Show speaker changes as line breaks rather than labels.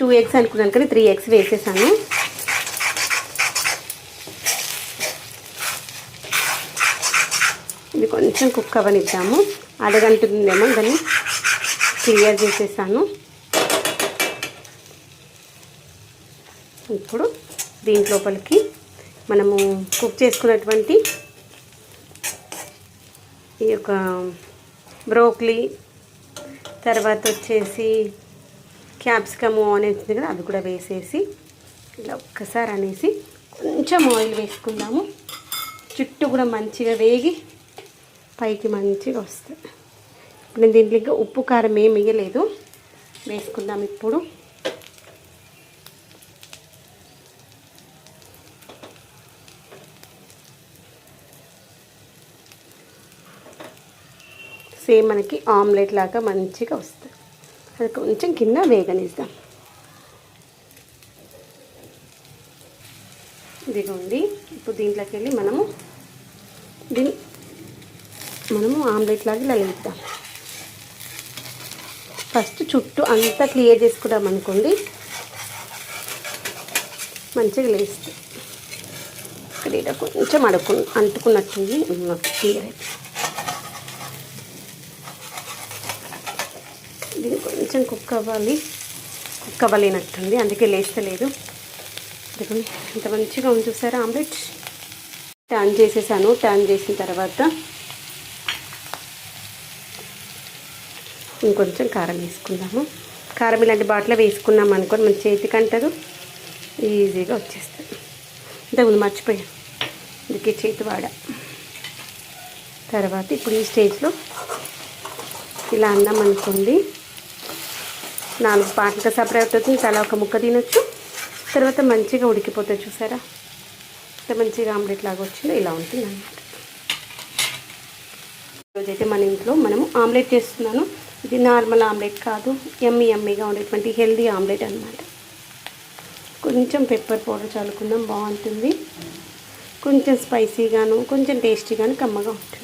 2 eggs అనుకున్నాను కానీ 3 eggs వేసేసాను. ఇది కొంచెం కుక్ అవ్వనిద్దాము. అడగంటుందేమో దాన్ని క్లియర్ చేసేసాను. ఇప్పుడు దీంట్లోపలికి మనము కుక్ చేసుకున్నటువంటి ఈ యొక్క బ్రోకలీ, తర్వాత వచ్చేసి క్యాప్సికమ్, ఆనియన్స్ కదా అది కూడా వేసేసి ఇలా ఒక్కసారి అనేసి కొంచెం ఆయిల్ వేసుకుందాము. చుట్టూ కూడా మంచిగా వేగి పైకి మంచిగా వస్తుంది. నేను దీంట్లో ఇంకా ఉప్పు కారం ఏమి వేయలేదు, వేసుకుందాం ఇప్పుడు. సేమ్ మనకి ఆమ్లెట్ లాగా మంచిగా వస్తుంది. అది కొంచెం కింద వేగనిద్దాం. ఇదిగోండి, ఇప్పుడు దీంట్లోకి వెళ్ళి మనము ఆమ్లెట్ లాగా ఇలా వేద్దాం. ఫస్ట్ చుట్టూ అంతా క్లియర్ చేసుకుంటాం అనుకోండి, మంచిగా లేస్తుంది. ఇక్కడ కొంచెం అంటుకున్నట్టుంది, క్లియర్ అయిపోయింది. దీన్ని కొంచెం కుక్ అవ్వలేనట్టుంది, అందుకే లేస్తలేదు. అందుకని ఇంత మంచిగా ఉంది చూసారా ఆమ్లెట్. టర్న్ చేసేసాను. టర్న్ చేసిన తర్వాత ఇంకొంచెం కారం వేసుకుందాము. కారం ఇలాంటి బాటిల్లో వేసుకున్నాం అనుకోని మన చేతికి అంటారు, ఈజీగా వచ్చేస్తుంది. ఇంతకుముందు మర్చిపోయాను, అందుకే చేతి వాడ. తర్వాత ఇప్పుడు ఈ స్టేజ్లో ఇలా అన్నాం అనుకోండి, 4 పాటలుగా సపరేట్ అవుతుంది. తలా ఒక ముక్క తినొచ్చు. తర్వాత మంచిగా ఉడికిపోతుంది. చూసారా ఇంత మంచిగా ఆమ్లెట్ లాగా వచ్చిందో ఇలా ఉంటుంది అన్నమాట. ఈరోజైతే మన ఇంట్లో మనము ఆమ్లెట్ చేస్తున్నాను. ఇది నార్మల్ ఆమ్లెట్ కాదు, యమ్మీగా ఉండేటువంటి హెల్దీ ఆమ్లెట్ అన్నమాట. కొంచెం పెప్పర్ పౌడర్ చల్లుకుందాం, బాగుంటుంది. కొంచెం స్పైసీగాను, కొంచెం టేస్టీగాను, కమ్మగా ఉంటుంది.